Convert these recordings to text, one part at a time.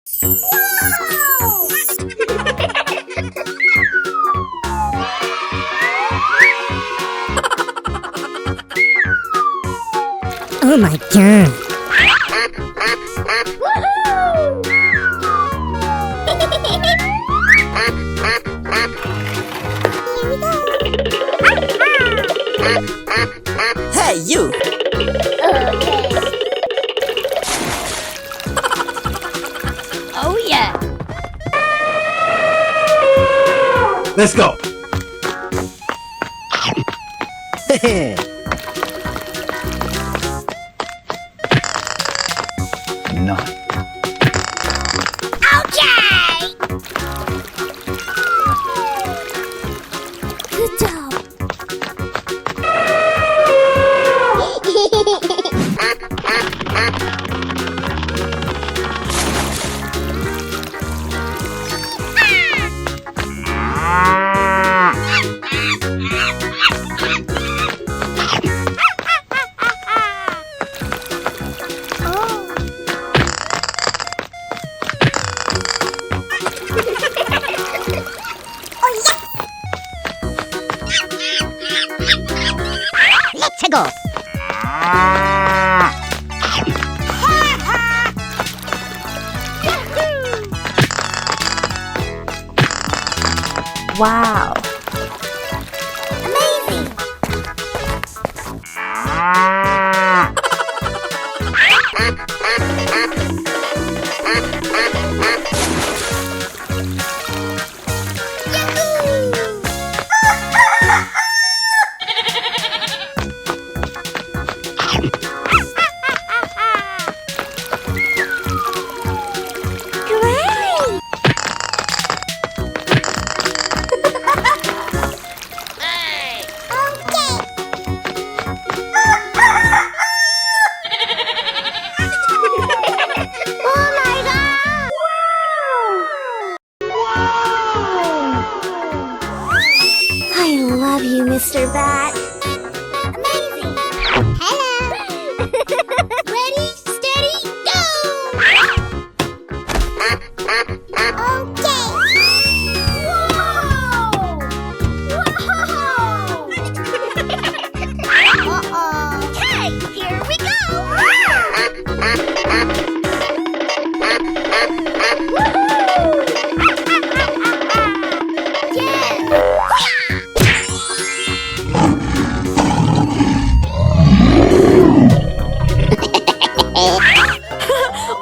Oh my god! Hey, you! Oh yeah! Let's go! No. Okay! Good job! Let's go! Wow! Amazing! Love you, Mr. Bat. Amazing! Hello! Ready, steady, go! Okay! Whoa! Whoa! Uh-oh! Okay, here we go!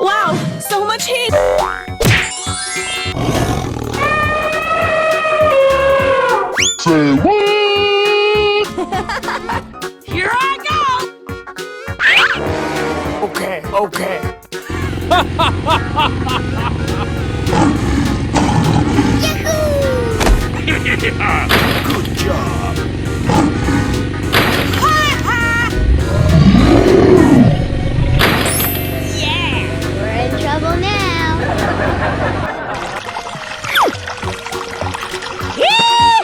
Wow, so much heat! Say what? Here I go! Okay, okay. Good job. We're in trouble now. Yeah!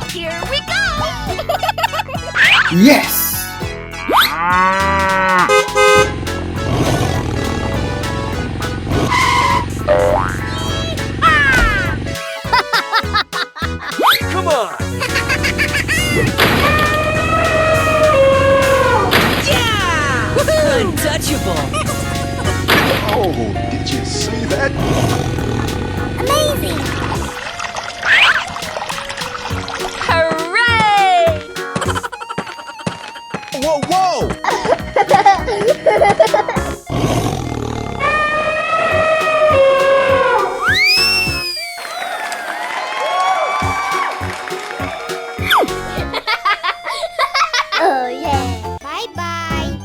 Here we go! Yes! Come on! Yeah! Untouchable! Oh, did you see that? Amazing! Hooray! Whoa, whoa! Oh yeah! Bye-bye!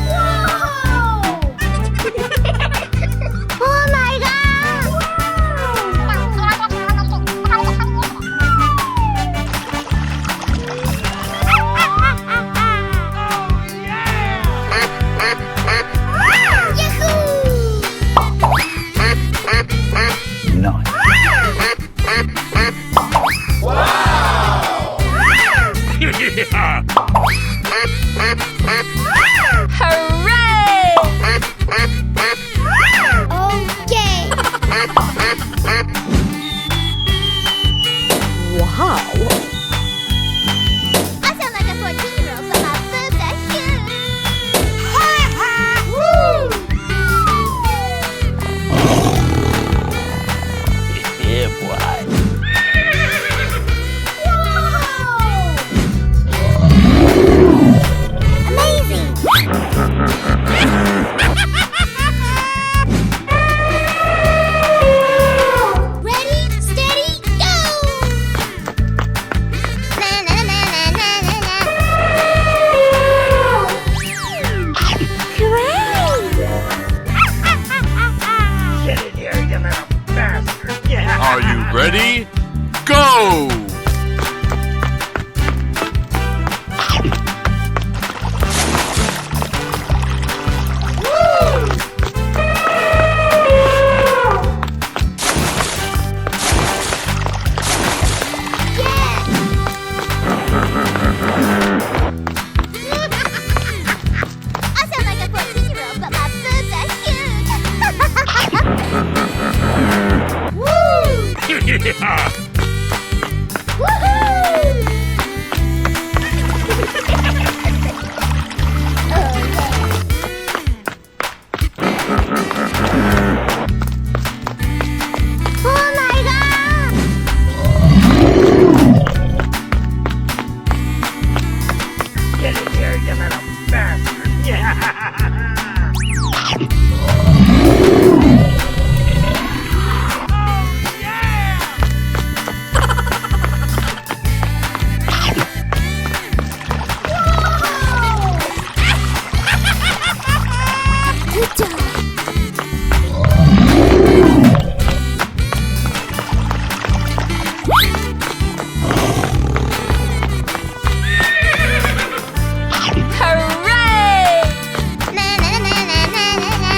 Whoa! Oh my Ready? Go! I sound like a 14-year-old, but my boobs are huge. Woo! Woohoo! Oh my god! Get in here, you little bastard! Good job. Hooray! Na na na na na na na.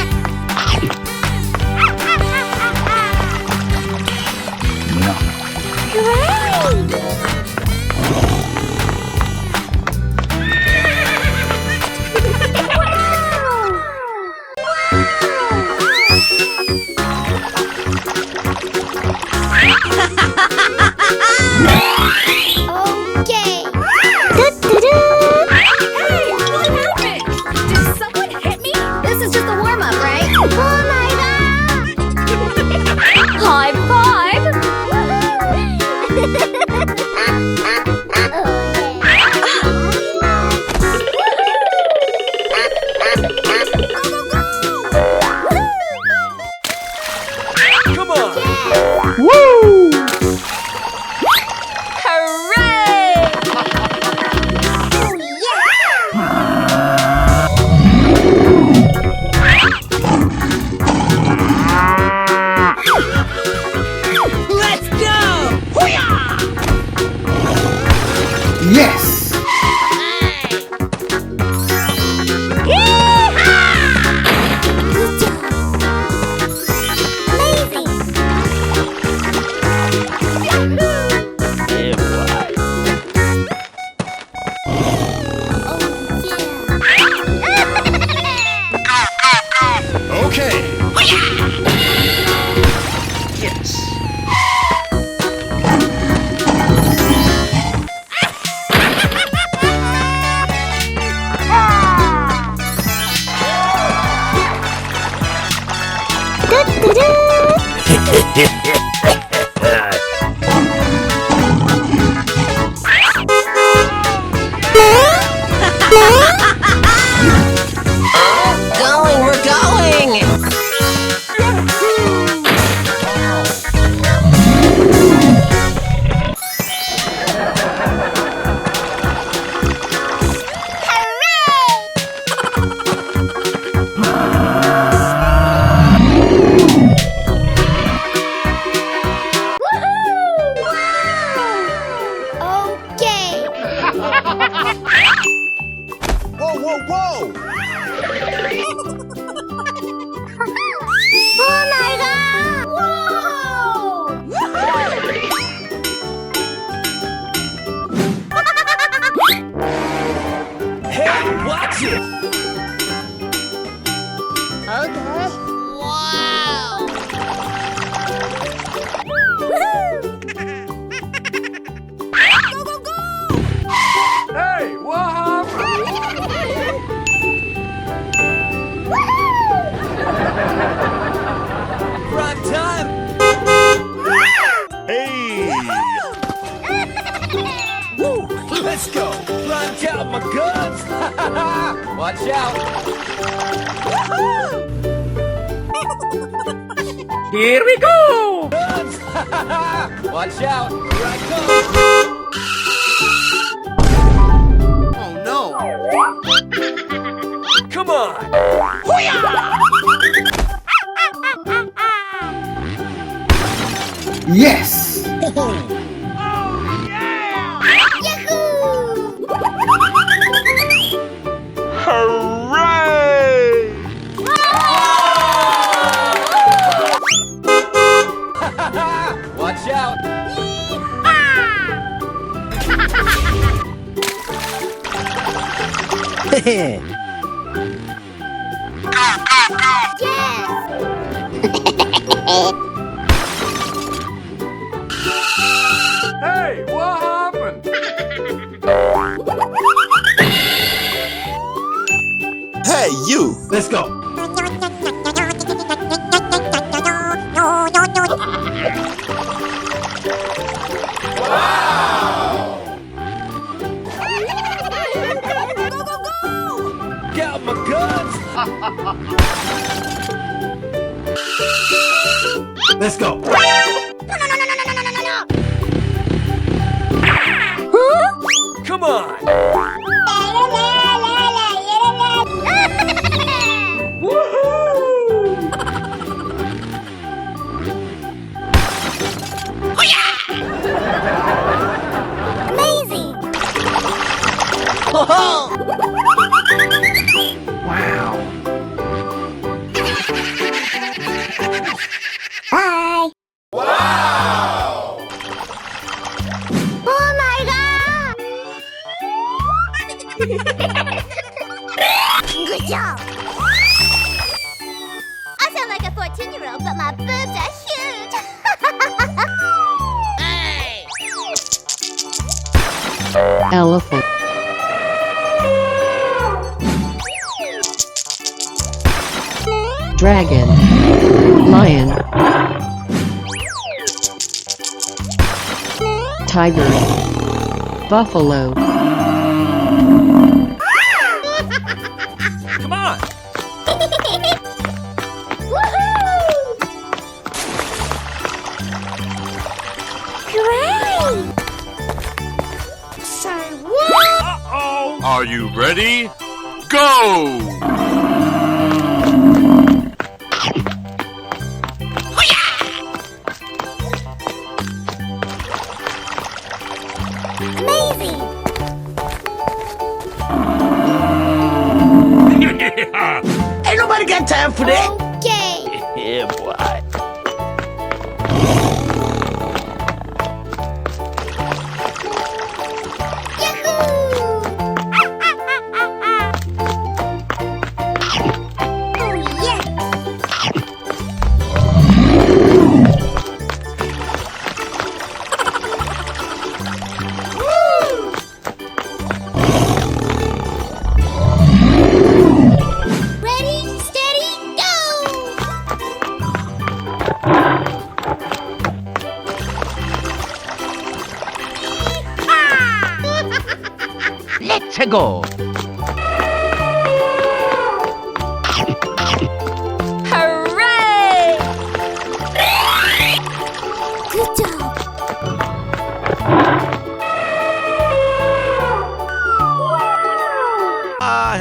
Hooray! Okay. Do-do-do. Hey, what happened? Did someone hit me? This is just a warm-up, right? Oh my god! High five! Come on! Hooray! Let's go! Yes! Good job. Amazing. Oh Okay. Yes! Going, we're going! Okay. Whoa, whoa, whoa! Oh my god! Whoa! Hey, watch it! Okay. Wow! Go, go, go! Hey, what happened? Prime time! Hey! Woo! Let's go! Prime out my guns! Watch out! Here we go! Guns! Watch out! Here I come! Oh no! Come on! Yes! Watch out! Hey, what happened? Hey, you! Let's go. Got my guns! Let's go. Come on! Amazing! Bye! Oh my god! Good job! I sound like a 14-year-old, but my boobs are huge! Elephant. Dragon. Lion. Tiger. Buffalo. Come on! Woohoo! Great! Say what? Uh-oh! Are you ready? Go! Amazing! Ain't nobody got time for that! Okay! Yeah, boy. Oh yeah! Ready, steady, go! Let's go! Hooray! Good job!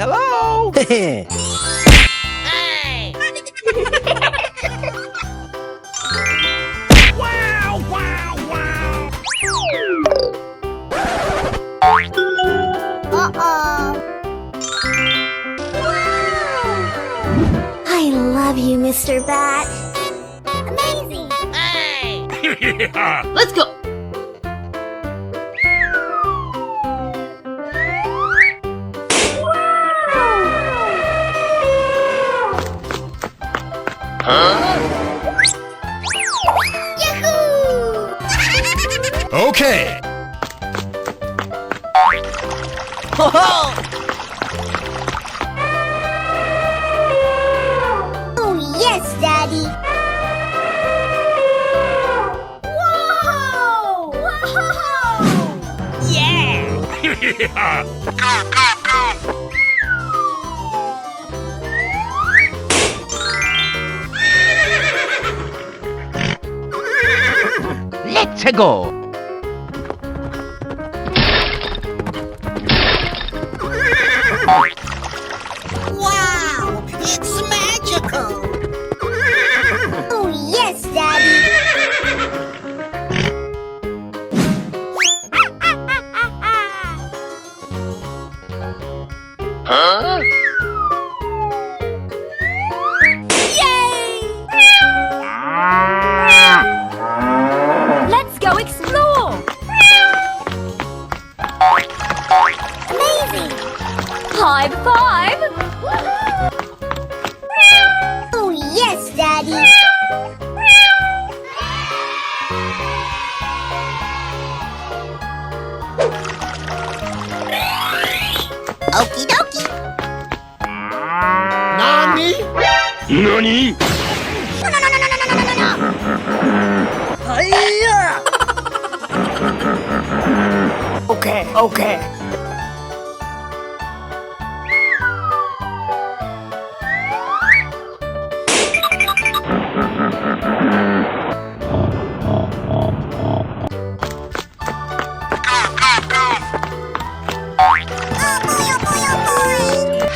Hello? Wow, wow, wow! Uh-oh! I love you, Mr. Bat. Amazing! Let's go! Yahoo! Okay. Oh, yes, Daddy! Whoa! Whoa! Yeah! Let's go! Wow! It's magical! Oh, yes, Daddy! Huh? Yay! Let's go explore! Amazing! High five! Oh, yes, Daddy! Okie dokie! Nani? Nani? Okay, okay.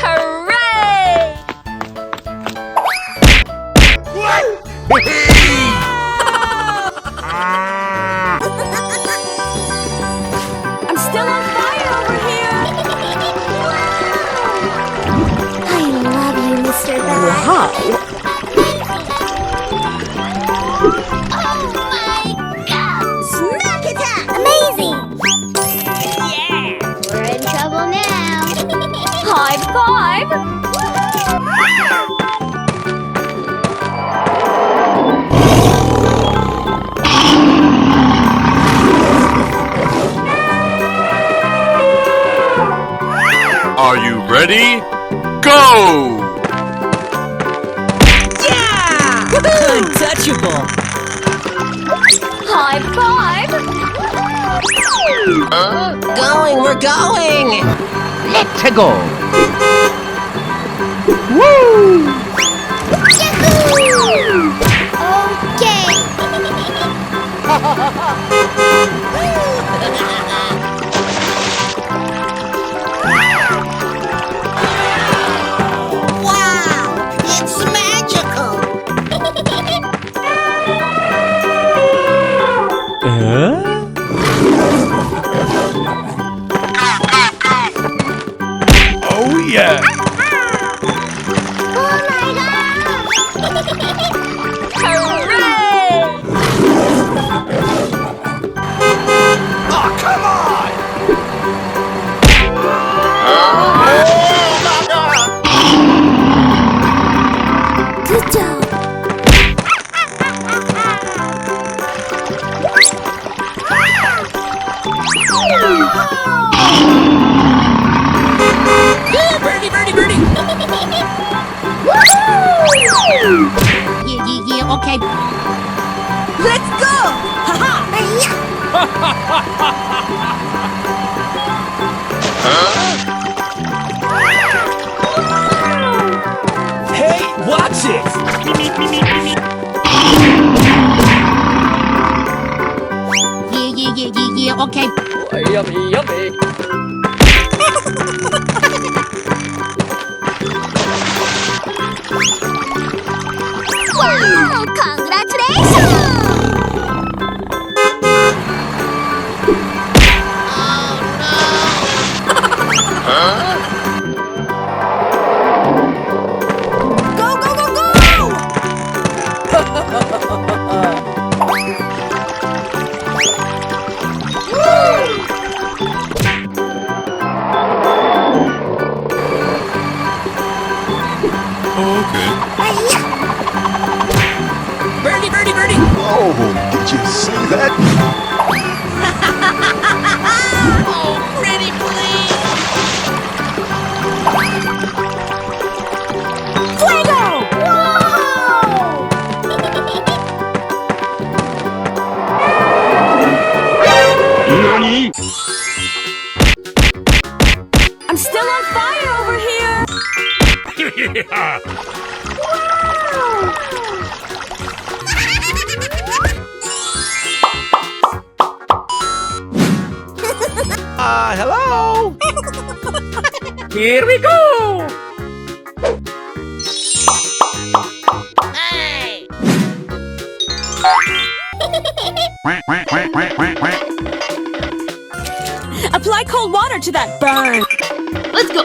Hooray! I'm still on fire over here! I love you, Mr. Bat. Wow. Oh my god! Snack attack! Amazing! Yeah! We're in trouble now. High five! Are you ready? Go! Untouchable. High five! Going, we're going. Let's go. Wow! It's magical! Oh yeah! Oh my god! Hooray! Good job! Birdie, birdie, birdie. Yeah, okay. Let's go! Haha! Hey, watch it. Yeah, okay. Yummy, yummy. Wow! Congratulations! Go, go, go, go! Okay. Birdie, birdie, birdie. Oh, did you see that? Oh, pretty please. Fuego! Nani? I'm still on fire over here! Hello. Here we go. Apply cold water to that burn! Let's go!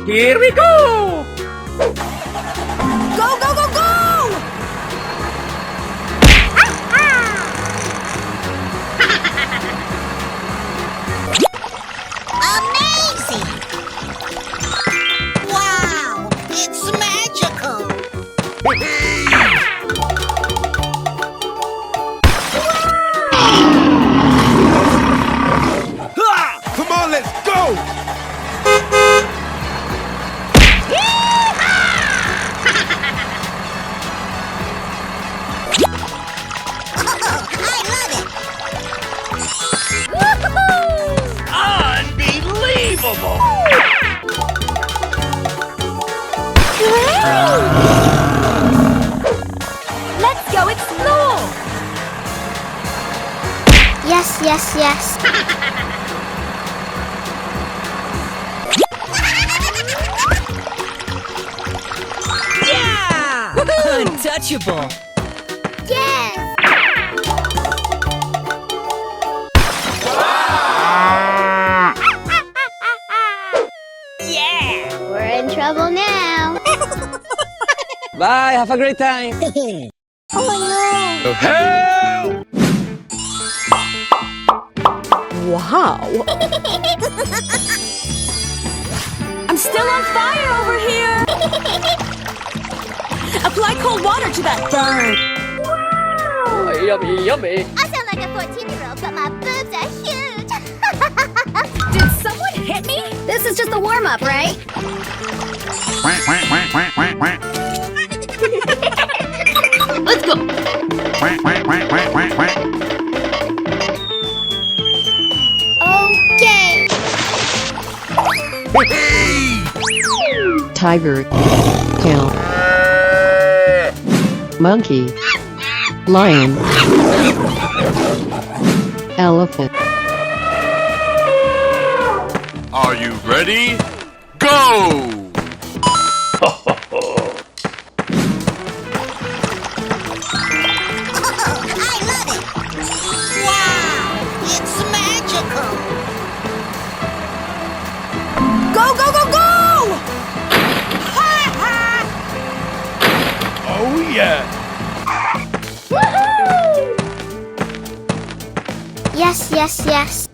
Here we go! Go, go, go, go! Amazing! Wow! It's magical! Come on, let's go! I love it! Unbelievable! Let's go explore! Yes, yes, yes. Yeah! Untouchable! Yes! Yeah! We're in trouble now. Bye, have a great time. Oh Help! Wow! I'm still on fire over here! Apply cold water to that burn! Yummy, yummy. no! I sound like a 14-year-old, but my boobs are huge. Did someone hit me? This is just a warm-up, right? Let's go. Okay. Tiger. Cow. Monkey. Lion. Elephant. Are you ready? Go! I love it. Wow, it's magical. Go, go, go, go! Oh yeah! Yes, yes, yes.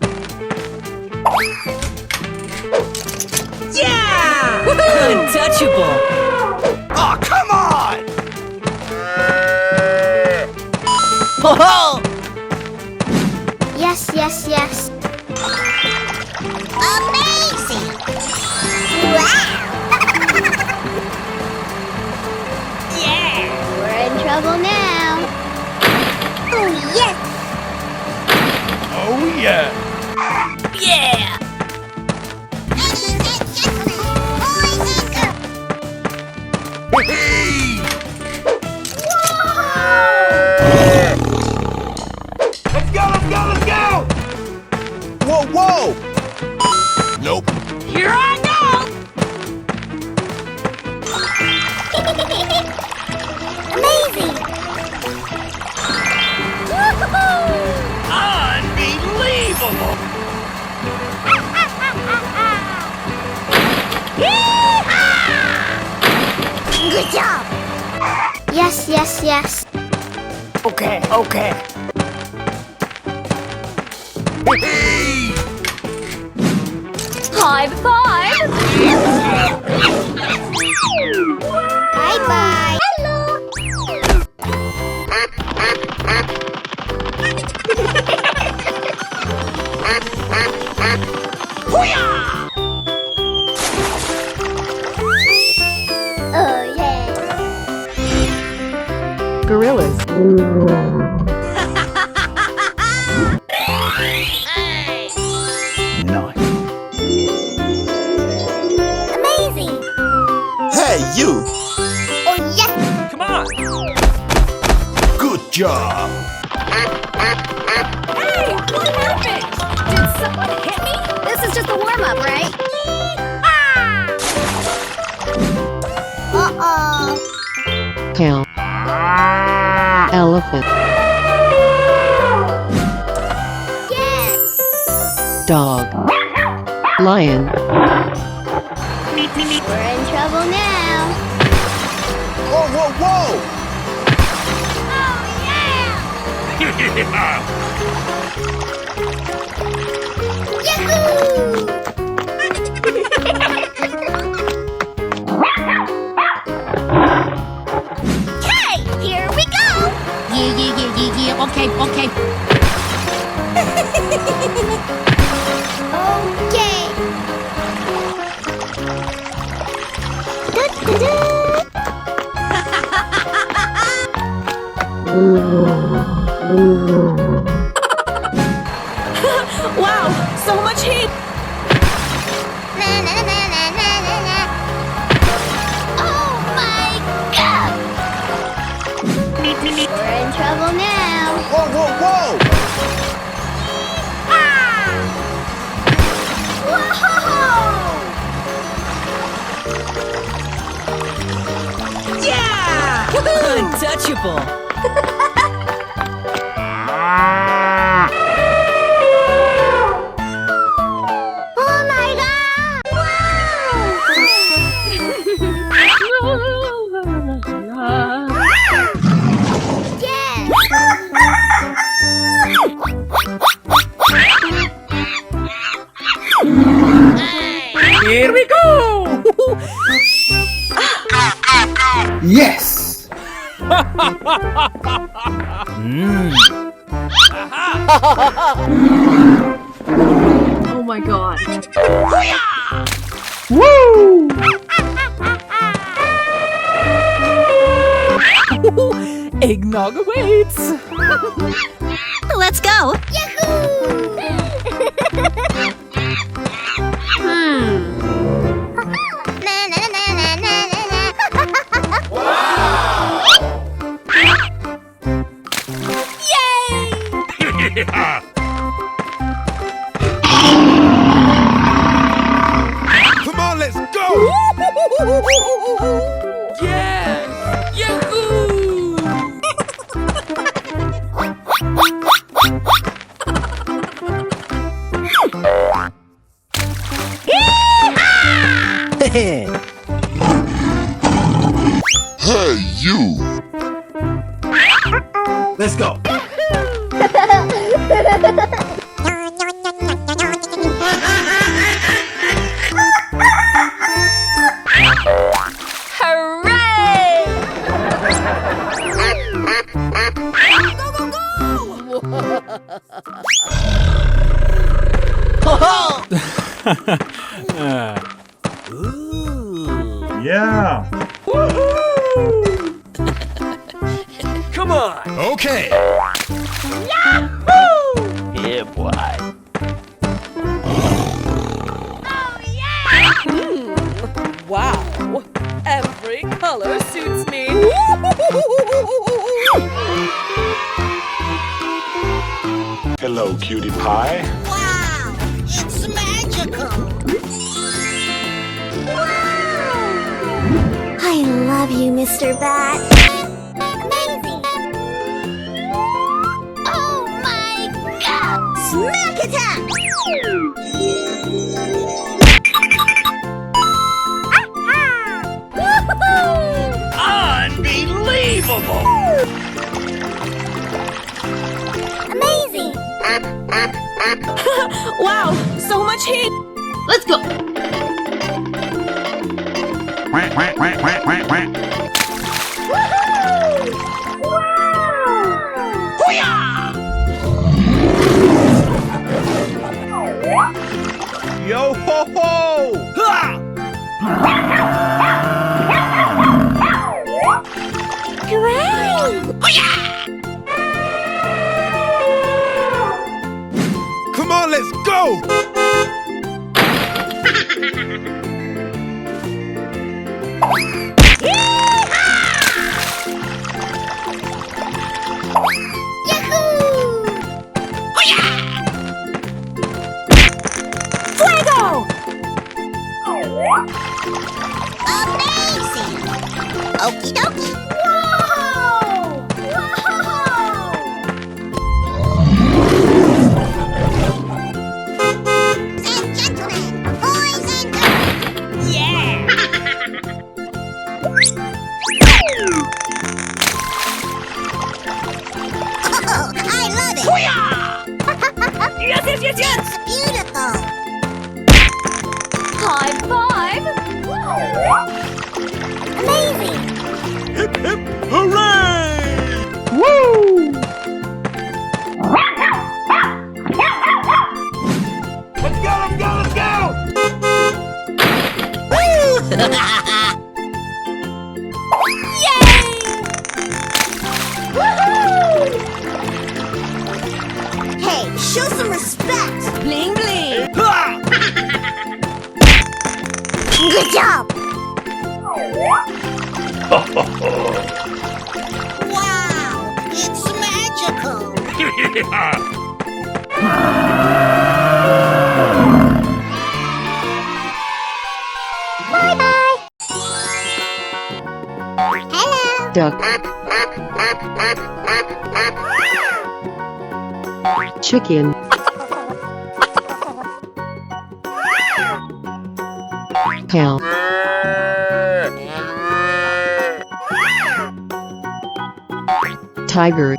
Yeah! Untouchable! Oh, come on! Yes, yes, yes. Amazing! Wow! Yeah! We're in trouble now. Oh, yes! Oh yeah! Yeah! Ladies and gentlemen, boys and girls. Let's go, let's go, let's go! Whoa, whoa! Nope. Here I go! Amazing! Woohoo! Unbelievable! Good job! Yes, yes, yes. Okay, okay. High five! Bye-bye. Hello! Oh, yeah. Gorillas. Nice. Amazing! Hey, you! Oh, yes! Come on! Good job! Hey, what happened? Did a warm-up, right? Uh-oh. Cow. Elephant. Yes. Dog. Lion. We're in trouble now. Whoa, whoa, whoa! Oh, yeah! Yahoo! Okay, here we go! Yeah. Okay. Okay. Wow, so much heat. Na, na, na, na, na, na, na. Oh my god! We're in trouble now. Whoa, whoa, whoa! Whoa! Yeah. Untouchable. Oh my god! Here we go. Yes! Oh my god. Woo! Eggnog awaits. Let's go! Yahoo! Na, na, na, na, na, na, na. Come on, let's go! Yes. Yahoo. Hey, you! Let's go! Yeah. Come on! Okay. Yeah, boy. Wow. Every color suits me. Hello, cutie pie. Wow! It's magical! I love you, Mr. Bat. Amazing! Oh my god! Smack attack! Unbelievable! Amazing! Wow, so much heat. Let's go. Yo ho ho! Ha! Hooray! Come on, let's go! Yahoo! Fuego! Okie dokie. Whoa! And gentlemen, boys and girls. Yeah! Oh, I love it. Yes, yes, yes, yes! It's beautiful. High five! Amazing. Hip hip hooray! Woo! Let's go, let's go, let's go! Hey, show some respect. Bling bling! Good job. Wow, it's magical. Bye-bye. Hello. Duck. Chicken. Cow. Tiger.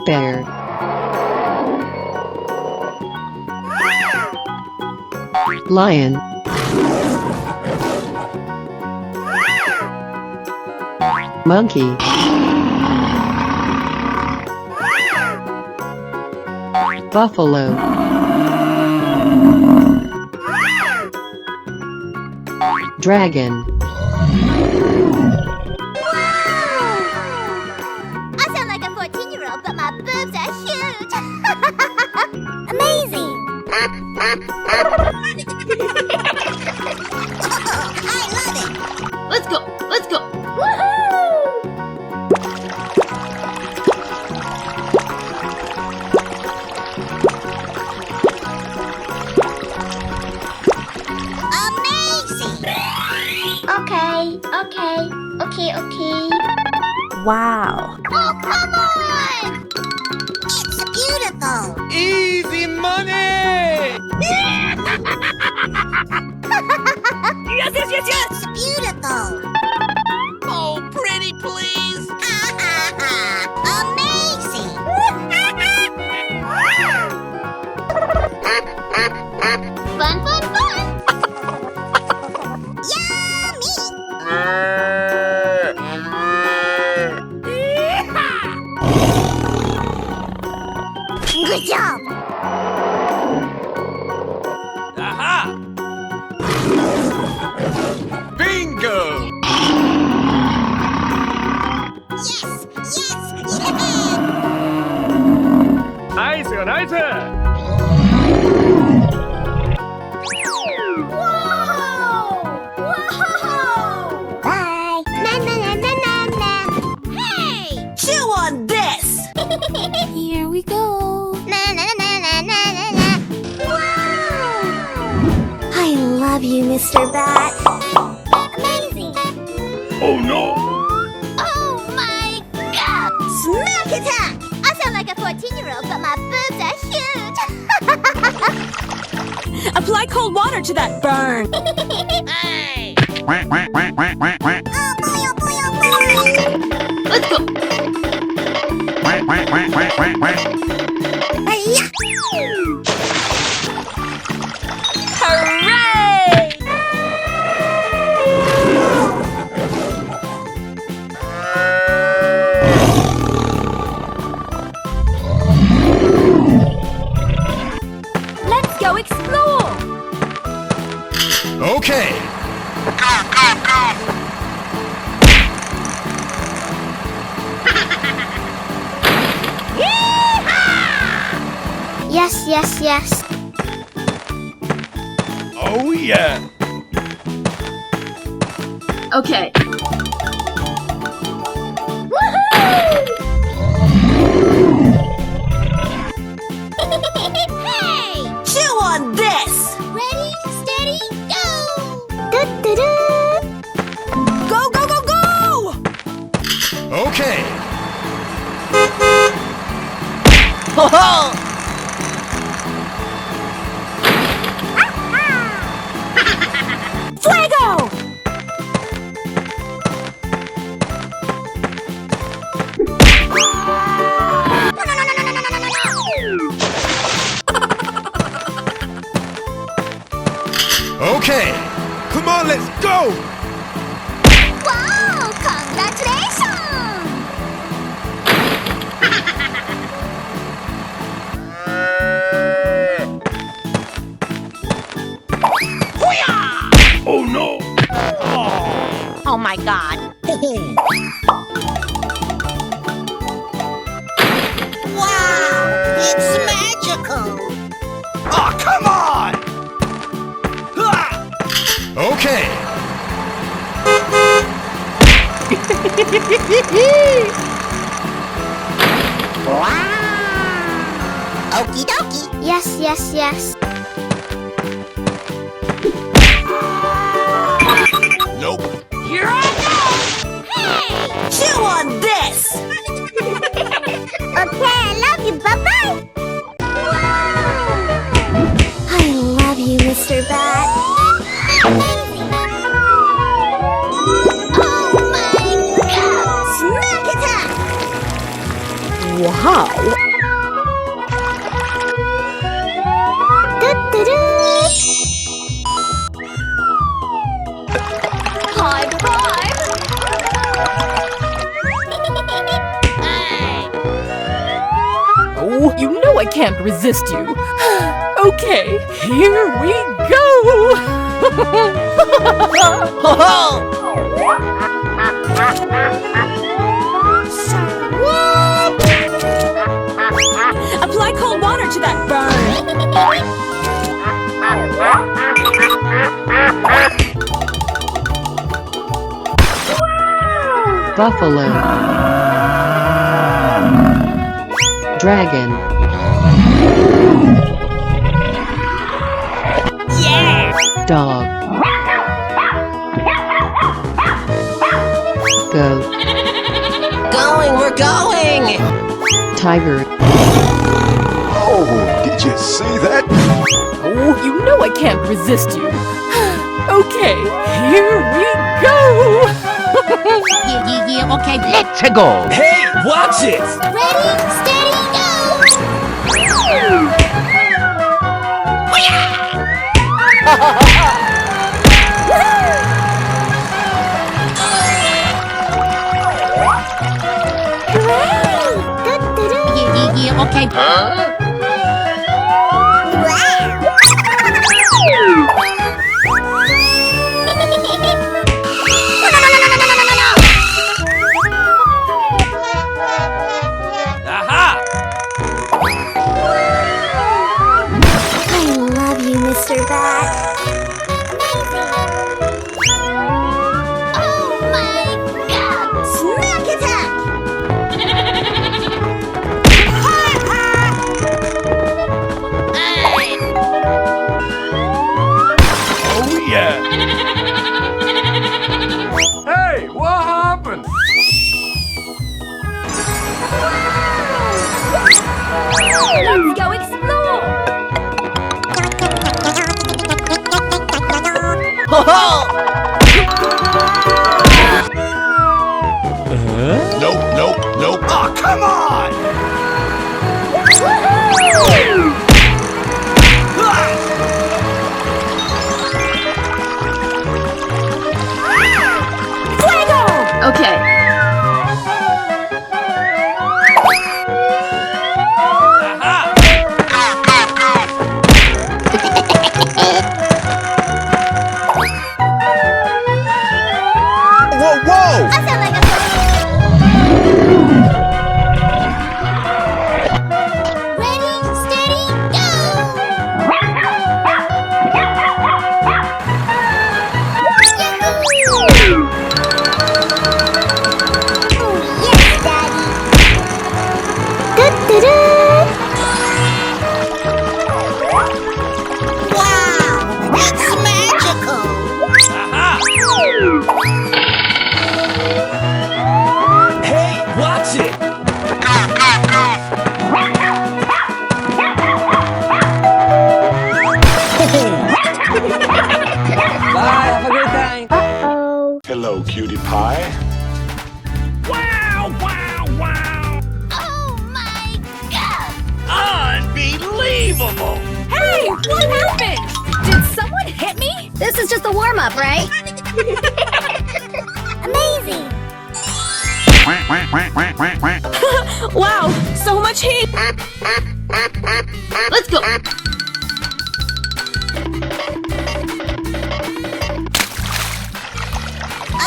Bear. Lion. Monkey. Buffalo. Dragon. I sound like a 14-year-old, but my boobs are huge. Amazing. I love it. Let's go! Let's go! Amazing. Okay. Wow! Oh, come on. It's beautiful. Easy money! Yes, yes, yes, yes! It's beautiful. Oh, pretty please! Amazing. Fun. Yummy. Good job. Aha! Bingo! Yes. Nice, nice! Whoa! Bye. Na. Hey! Chew on this! Here we go. Na. Wow. I love you, Mr. Bat. Amazing. Oh no! Oh my God. Smack attack. I sound like a 14-year-old, but my boobs are huge. Apply cold water to that burn! Hey. Quack, quack, quack, quack, quack, quack. Oh boy. Let's go! Quack, quack, quack, quack, quack, quack. Hi-ya. Hooray! Let's go explore! Okay. Go! Yes. Oh yeah! Okay. Hey! Chew on this! Ready, steady, go! Fuego! Okay. Come on, let's go. Wow! Congratulations! Oh no. Oh my god. Wow! It's magical! Oh, come on. Ah! Okay. Okie dokie. Yes, yes, yes. Nope. Here I go! Hey! Chew on this! Okay, I love you. Bye-bye! I love you, Mr. Bat. Amazing! Oh my god! Smack attack! Wow. Do-do-do. High five! Oh, you know I can't resist you. Okay, here we go. Apply cold water to that burn. Buffalo. Dragon. Dog. Goat. We're going! Tiger. Oh, did you see that? Oh, you know I can't resist you. Okay, here we go. Okay. Let's go! Hey, watch it! Ready, steady, go! Okay. Aha! I love you, Mr. Bat. Oh my god! Smack attack! Oh yeah. Hey, what happened? Let's go explore. Nope, nope, nope. Oh, come on. cutie pie. Wow, wow, wow! Oh my god! Unbelievable! Hey, what happened? Did someone hit me? This is just a warm-up, right? Amazing! Wow, so much heat. Let's go.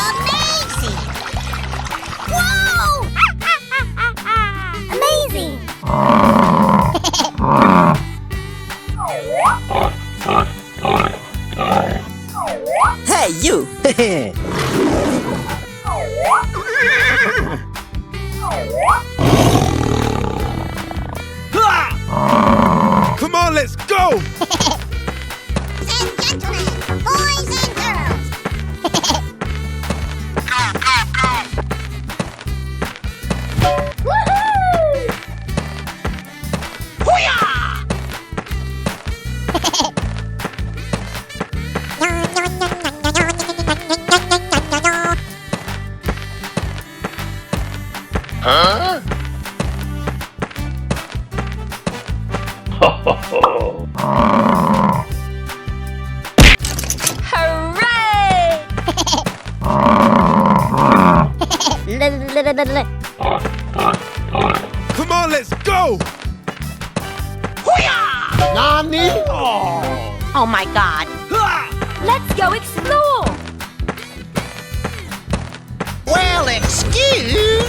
Amazing! Whoa! Amazing! Hey, you! Come on, let's go! Ladies and gentlemen, boys and girls. Woohoo! Huh? Hooray! Come on, let's go! Nani? Oh my god. Let's go explore. Well, excuse.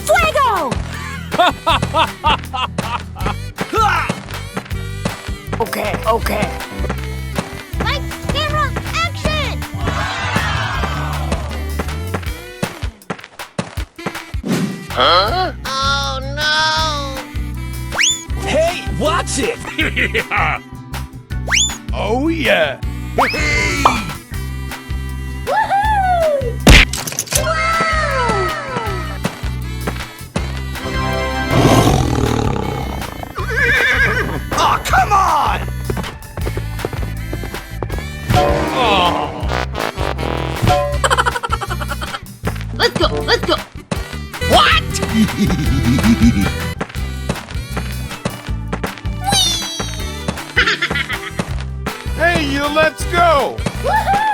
Fuego! Okay. Lights, camera, action! Huh? Oh no! Hey, watch it! Oh yeah! Oh, come on! Let's go. Hey, you, let's go! Woohoo!